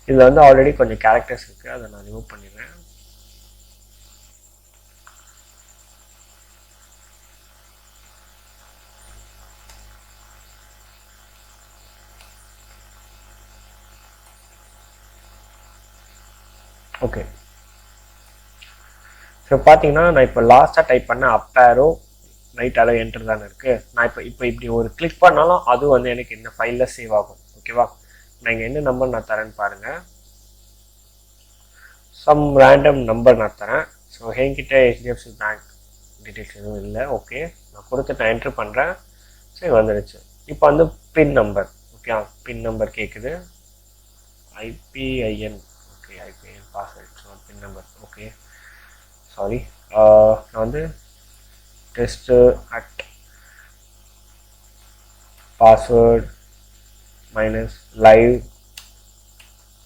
இதில் வந்து ஆல்ரெடி கொஞ்சம் கேரக்டர்ஸ் இருக்குது, அதை நான் ரிமூவ் பண்ணிடுறேன். ஓகே, ஸோ பார்த்தீங்கன்னா நான் இப்போ லாஸ்ட்டாக டைப் பண்ண அப் ஆரோ ரைட் ஆரோ என்டர் தானே இருக்குது. நான் இப்போ இப்படி ஒரு கிளிக் பண்ணாலும் அது வந்து எனக்கு இந்த ஃபைலில் சேவ் ஆகும். ஓகேவா, நான் இங்கே என்ன நம்பர் நான் தரேன்னு பாருங்கள். சம் ரேண்டம் நம்பர் நான் தரேன். ஸோ என்கிட்ட ஹெச்டிஎஃப்சி பேங்க் டீட்டெயில்ஸ் எதுவும் இல்லை. ஓகே, நான் கொடுத்து நான் என்ட்ரு பண்ணுறேன். சரி, வந்துடுச்சு. இப்போ வந்து பின் நம்பர். ஓகே, பின் நம்பர் கேட்குது. ஐபிஐஎன். ஓகே, ஐபிஐஎன் பாஸ்வேர்ட் பின் நம்பர். ஓகே, சாரி, நான் வந்து test at password minus live